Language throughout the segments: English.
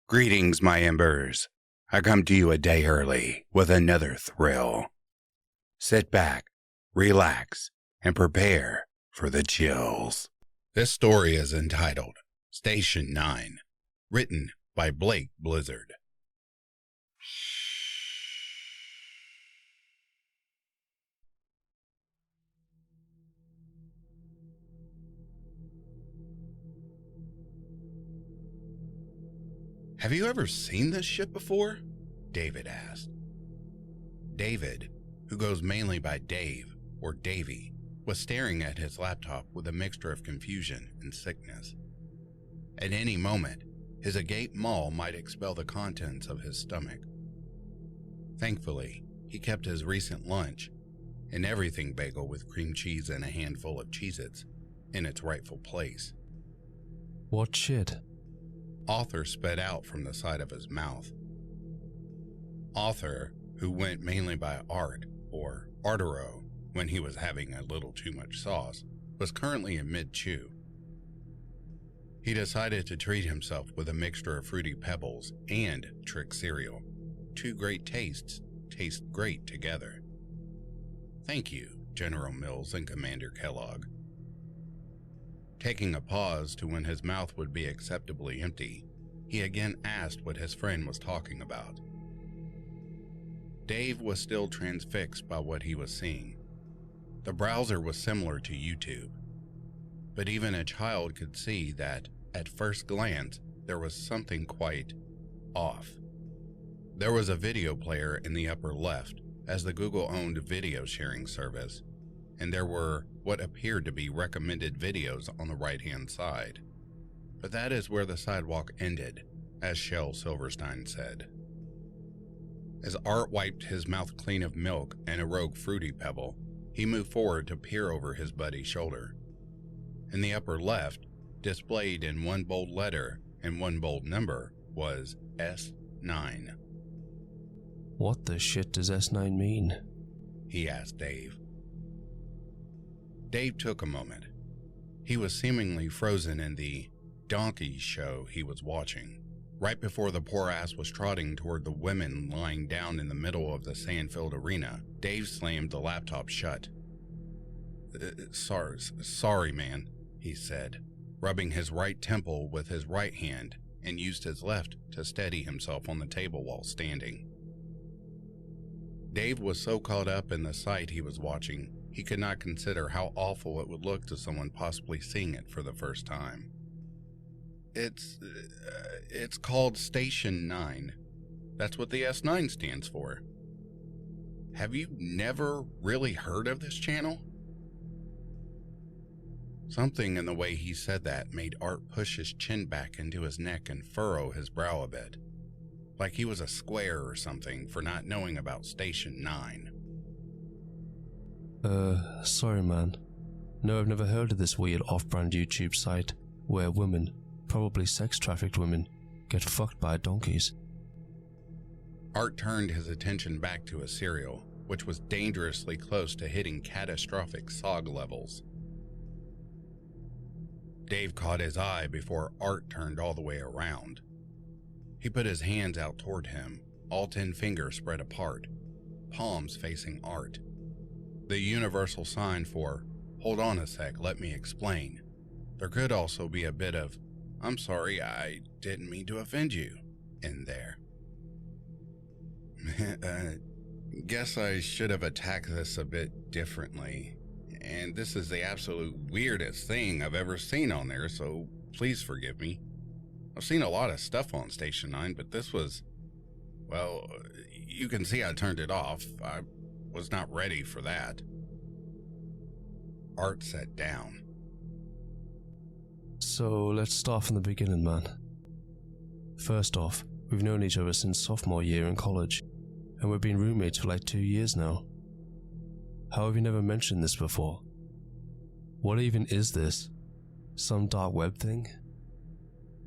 Greetings, my embers. I come to you a day early with another thrill. Sit back, relax, and prepare for the chills. This story is entitled Station 9, written by Blake Blizzard. Have you ever seen this shit before? David asked. David, who goes mainly by Dave or Davey, was staring at his laptop with a mixture of confusion and sickness. At any moment, his agape maw might expel the contents of his stomach. Thankfully, he kept his recent lunch, an everything bagel with cream cheese and a handful of Cheez-Its, in its rightful place. What shit? Arthur sped out from the side of his mouth. Arthur, who went mainly by Art, or Arturo, when he was having a little too much sauce, was currently in mid-chew. He decided to treat himself with a mixture of Fruity Pebbles and Trick cereal. Two great tastes taste great together. Thank you, General Mills and Commander Kellogg. Taking a pause to when his mouth would be acceptably empty, he again asked what his friend was talking about. Dave was still transfixed by what he was seeing. The browser was similar to YouTube, but even a child could see that, at first glance, there was something quite off. There was a video player in the upper left, as the Google-owned video sharing service, and there were what appeared to be recommended videos on the right-hand side. But that is where the sidewalk ended, as Shel Silverstein said. As Art wiped his mouth clean of milk and a rogue Fruity Pebble, he moved forward to peer over his buddy's shoulder. In the upper left, displayed in one bold letter and one bold number, was S9. What the shit does S9 mean? He asked Dave. Dave took a moment. He was seemingly frozen in the donkey show he was watching. Right before the poor ass was trotting toward the women lying down in the middle of the sand-filled arena, Dave slammed the laptop shut. Sorry, man, he said, rubbing his right temple with his right hand, and used his left to steady himself on the table while standing. Dave was so caught up in the sight he was watching, he could not consider how awful it would look to someone possibly seeing it for the first time. It's called Station 9. That's what the S9 stands for. Have you never really heard of this channel? Something in the way he said that made Art push his chin back into his neck and furrow his brow a bit, like he was a square or something for not knowing about Station 9. Sorry man. No, I've never heard of this weird off-brand YouTube site where women, probably sex-trafficked women, get fucked by donkeys. Art turned his attention back to his cereal, which was dangerously close to hitting catastrophic SOG levels. Dave caught his eye before Art turned all the way around. He put his hands out toward him, all 10 fingers spread apart, palms facing Art. The universal sign for, hold on a sec, let me explain. There could also be a bit of, I'm sorry, I didn't mean to offend you, in there. Guess I should have attacked this a bit differently. And this is the absolute weirdest thing I've ever seen on there, so please forgive me. I've seen a lot of stuff on Station 9, but this was, well, you can see I turned it off. I was not ready for that. Art sat down. So let's start from the beginning, man. First off, we've known each other since sophomore year in college, and we've been roommates for like 2 years now. How have you never mentioned this before? What even is this? Some dark web thing?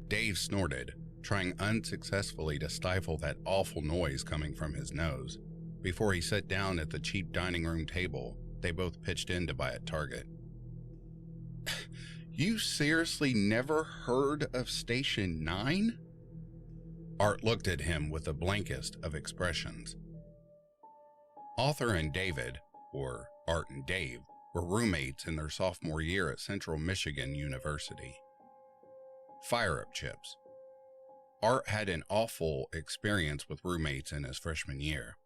Dave snorted, trying unsuccessfully to stifle that awful noise coming from his nose. Before he sat down at the cheap dining room table, they both pitched in to buy at Target. You seriously never heard of Station 9? Art looked at him with the blankest of expressions. Arthur and David, or Art and Dave, were roommates in their sophomore year at Central Michigan University. Fire-up chips. Art had an awful experience with roommates in his freshman year.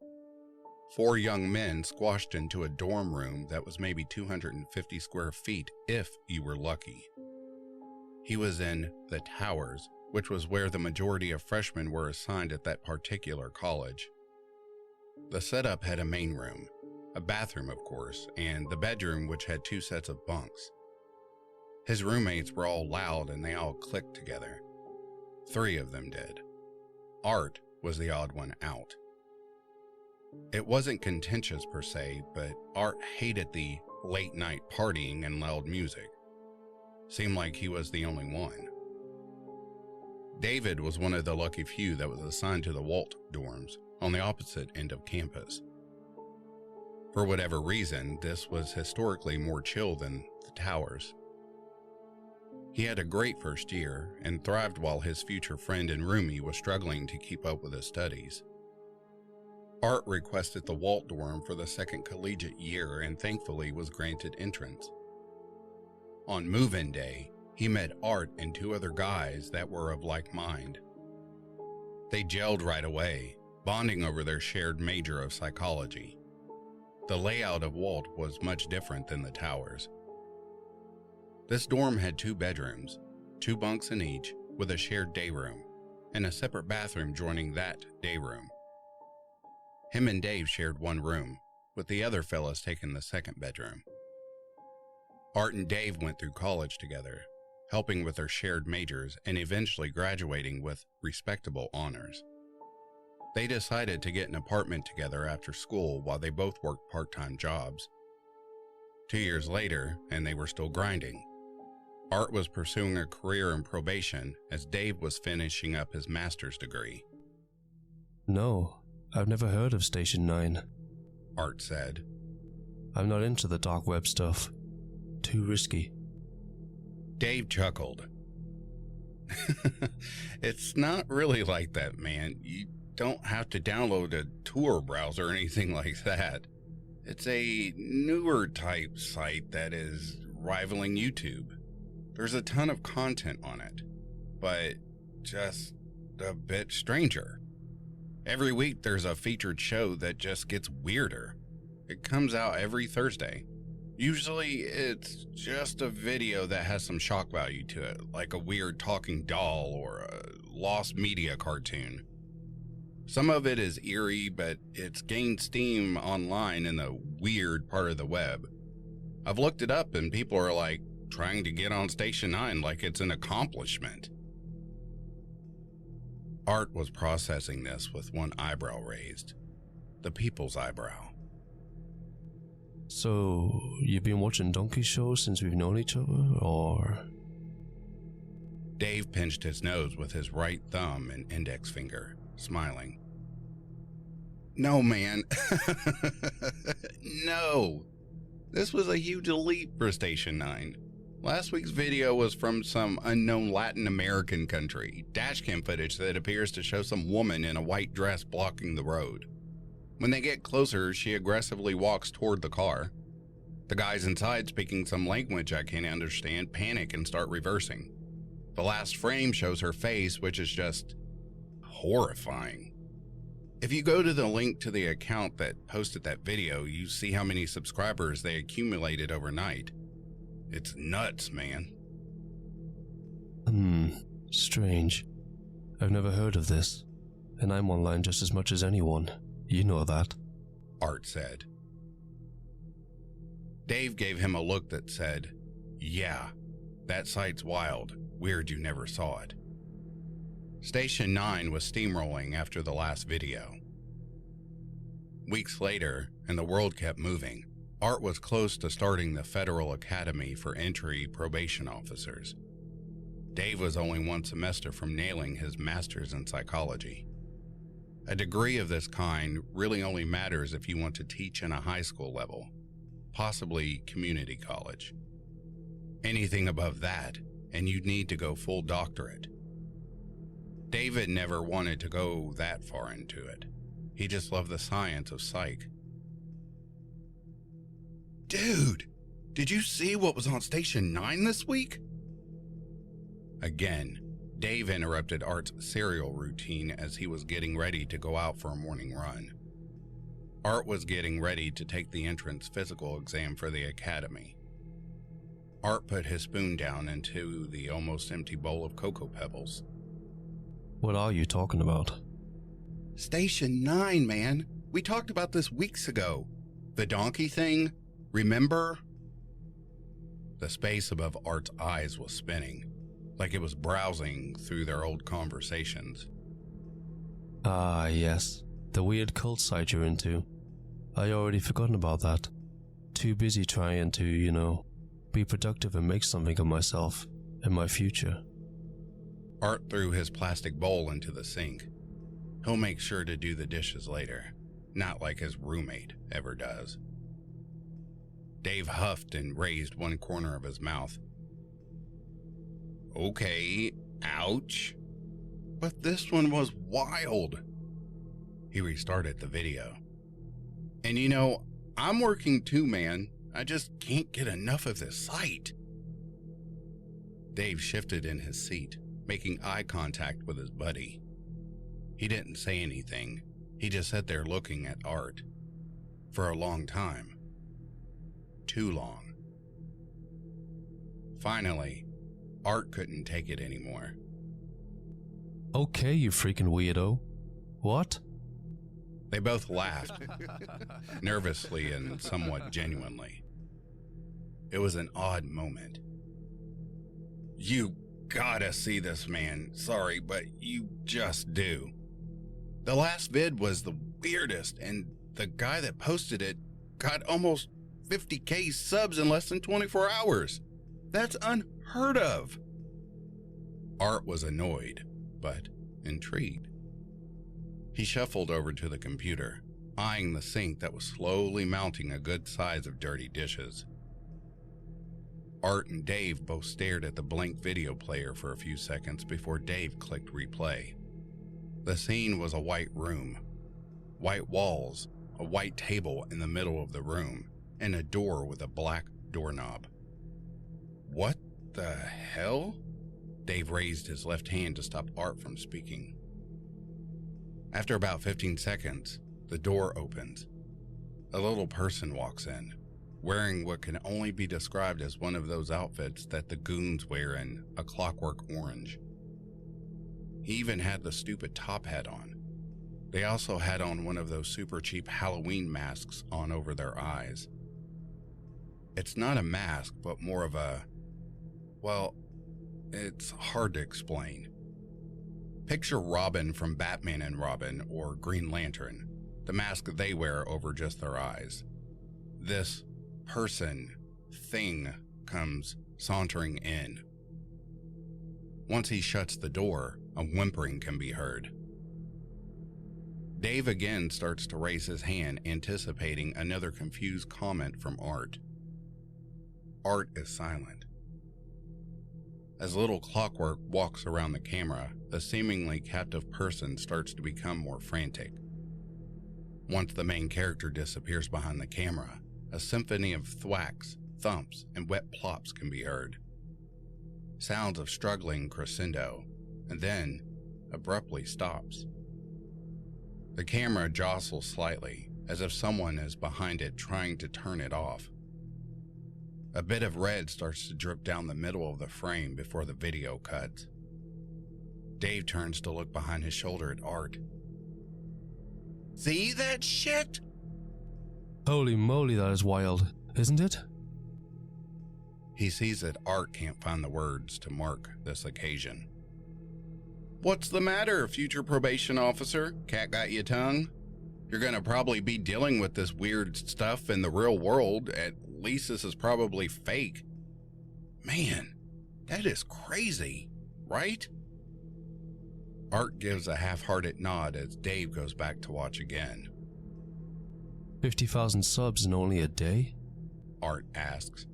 4 young men squashed into a dorm room that was maybe 250 square feet if you were lucky. He was in the Towers, which was where the majority of freshmen were assigned at that particular college. The setup had a main room, a bathroom of course, and the bedroom which had 2 sets of bunks. His roommates were all loud and they all clicked together. 3 of them did. Art was the odd one out. It wasn't contentious per se, but Art hated the late night partying and loud music. Seemed like he was the only one. David was one of the lucky few that was assigned to the Walt dorms on the opposite end of campus. For whatever reason, this was historically more chill than the Towers. He had a great first year and thrived while his future friend and roomie was struggling to keep up with his studies. Art requested the Walt dorm for the second collegiate year and thankfully was granted entrance. On move-in day, he met Art and 2 other guys that were of like mind. They gelled right away, bonding over their shared major of psychology. The layout of Walt was much different than the Towers. This dorm had 2 bedrooms, 2 bunks in each, with a shared day room, and a separate bathroom joining that day room. Him and Dave shared one room, with the other fellas taking the second bedroom. Art and Dave went through college together, helping with their shared majors and eventually graduating with respectable honors. They decided to get an apartment together after school while they both worked part-time jobs. 2 years later, and they were still grinding. Art was pursuing a career in probation as Dave was finishing up his master's degree. No, I've never heard of Station 9. Art said. I'm not into the dark web stuff. Too risky. Dave chuckled. It's not really like that, man. You don't have to download a Tor browser or anything like that. It's a newer type site that is rivaling YouTube. There's a ton of content on it, but just a bit stranger. Every week there's a featured show that just gets weirder. It comes out every Thursday. Usually it's just a video that has some shock value to it, like a weird talking doll or a lost media cartoon. Some of it is eerie, but it's gained steam online in the weird part of the web. I've looked it up and people are like trying to get on Station 9 like it's an accomplishment. Art was processing this with one eyebrow raised. The people's eyebrow. So, you've been watching donkey shows since we've known each other, or? Dave pinched his nose with his right thumb and index finger, smiling. No, man. No. This was a huge leap for Station 9. Last week's video was from some unknown Latin American country, dashcam footage that appears to show some woman in a white dress blocking the road. When they get closer, she aggressively walks toward the car. The guys inside, speaking some language I can't understand, panic and start reversing. The last frame shows her face, which is just horrifying. If you go to the link to the account that posted that video, you see how many subscribers they accumulated overnight. It's nuts, man. Strange. I've never heard of this, and I'm online just as much as anyone. You know that. Art said. Dave gave him a look that said, yeah, that site's wild. Weird you never saw it. Station 9 was steamrolling after the last video. Weeks later, and the world kept moving, Art was close to starting the Federal Academy for Entry Probation Officers. Dave was only 1 semester from nailing his master's in psychology. A degree of this kind really only matters if you want to teach in a high school level, possibly community college. Anything above that, and you'd need to go full doctorate. David never wanted to go that far into it. He just loved the science of psych. Dude, did you see what was on Station 9 this week? Again, Dave interrupted Art's cereal routine as he was getting ready to go out for a morning run. Art was getting ready to take the entrance physical exam for the academy. Art put his spoon down into the almost empty bowl of Cocoa Pebbles. What are you talking about? Station 9, man. We talked about this weeks ago. The donkey thing, remember? The space above Art's eyes was spinning, like it was browsing through their old conversations. Ah, yes. The weird cult site you're into. I already forgotten about that. Too busy trying to, be productive and make something of myself and my future. Art threw his plastic bowl into the sink. He'll make sure to do the dishes later, not like his roommate ever does. Dave huffed and raised one corner of his mouth. Okay, ouch. But this one was wild. He restarted the video. And I'm working too, man. I just can't get enough of this site. Dave shifted in his seat, making eye contact with his buddy. He didn't say anything. He just sat there looking at Art. For a long time. Too long. Finally, Art couldn't take it anymore. Okay, you freaking weirdo. What? They both laughed, nervously and somewhat genuinely. It was an odd moment. You gotta see this, man. Sorry, but you just do. The last vid was the weirdest, and the guy that posted it got almost 50,000 subs in less than 24 hours. That's unheard of. Art was annoyed, but intrigued. He shuffled over to the computer, eyeing the sink that was slowly mounting a good size of dirty dishes. Art and Dave both stared at the blank video player for a few seconds before Dave clicked replay. The scene was a white room. White walls, a white table in the middle of the room, and a door with a black doorknob. What the hell? Dave raised his left hand to stop Art from speaking. After about 15 seconds, the door opens. A little person walks in, wearing what can only be described as one of those outfits that the goons wear in A Clockwork Orange. He even had the stupid top hat on. They also had on one of those super cheap Halloween masks on over their eyes. It's not a mask, but more of a... well, it's hard to explain. Picture Robin from Batman and Robin or Green Lantern, the mask they wear over just their eyes. This person, thing, comes sauntering in. Once he shuts the door, a whimpering can be heard. Dave again starts to raise his hand, anticipating another confused comment from Art. Art is silent. As Little Clockwork walks around the camera, the seemingly captive person starts to become more frantic. Once the main character disappears behind the camera, a symphony of thwacks, thumps, and wet plops can be heard. Sounds of struggling crescendo, and then abruptly stops. The camera jostles slightly, as if someone is behind it trying to turn it off. A bit of red starts to drip down the middle of the frame before the video cuts. Dave turns to look behind his shoulder at Art. See that shit? Holy moly, that is wild, isn't it? He sees that Art can't find the words to mark this occasion. What's the matter, future probation officer? Cat got your tongue? You're gonna probably be dealing with this weird stuff in the real world. At least this is probably fake. Man, that is crazy, right? Art gives a half-hearted nod as Dave goes back to watch again. 50,000 subs in only a day? Art asks.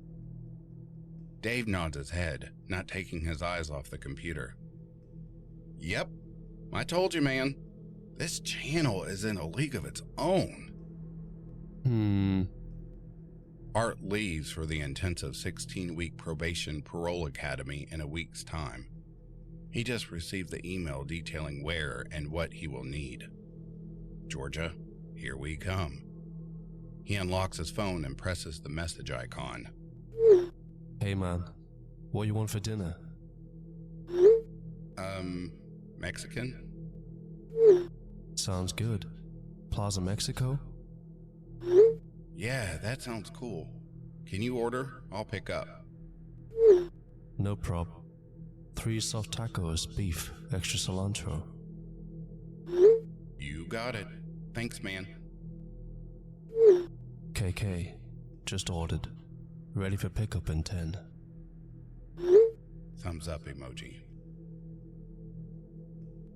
Dave nods his head, not taking his eyes off the computer. Yep, I told you, man. This channel is in a league of its own. Art leaves for the intensive 16-week probation parole academy in a week's time. He just received the email detailing where and what he will need. Georgia, here we come. He unlocks his phone and presses the message icon. Hey man, what you want for dinner? Mexican? Sounds good. Plaza Mexico? Yeah, that sounds cool. Can you order? I'll pick up. No prob. 3 soft tacos, beef, extra cilantro. You got it. Thanks, man. KK, just ordered. Ready for pickup in 10. Thumbs up emoji.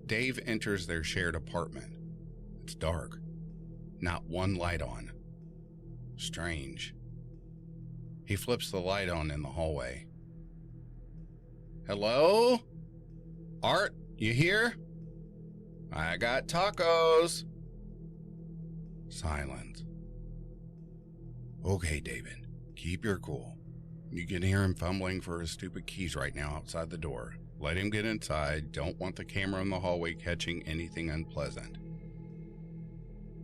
Dave enters their shared apartment. It's dark. Not one light on. Strange. He flips the light on in the hallway. Hello? Art, you here? I got tacos. Silence. Okay, David, keep your cool. You can hear him fumbling for his stupid keys right now outside the door. Let him get inside. Don't want the camera in the hallway catching anything unpleasant.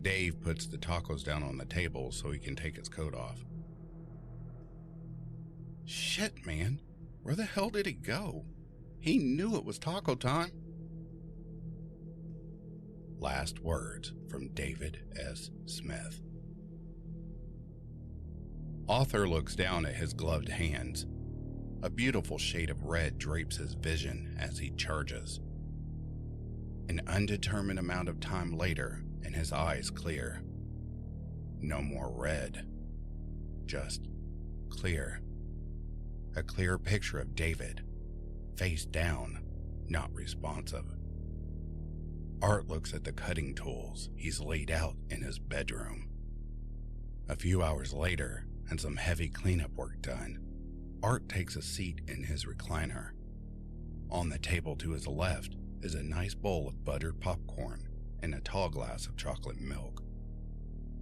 Dave puts the tacos down on the table so he can take his coat off. Shit, man. Where the hell did he go? He knew it was taco time. Last words from David S. Smith. Author looks down at his gloved hands. A beautiful shade of red drapes his vision as he charges. An undetermined amount of time later, and his eyes clear. No more red. Just clear. A clear picture of David, face down, not responsive. Art looks at the cutting tools he's laid out in his bedroom. A few hours later, and some heavy cleanup work done, Art takes a seat in his recliner. On the table to his left is a nice bowl of buttered popcorn and a tall glass of chocolate milk.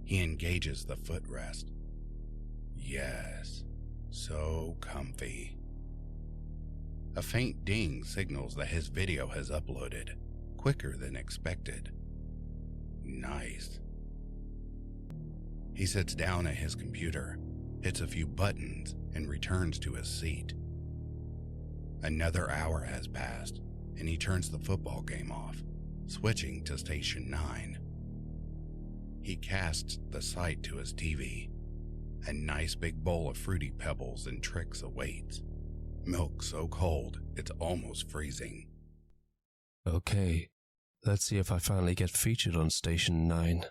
He engages the footrest. Yes, so comfy. A faint ding signals that his video has uploaded, quicker than expected. Nice. He sits down at his computer, hits a few buttons, and returns to his seat. Another hour has passed, and he turns the football game off, switching to station 9. He casts the sight to his TV. A nice big bowl of Fruity Pebbles and Trix awaits. Milk so cold, it's almost freezing. Okay, let's see if I finally get featured on station 9.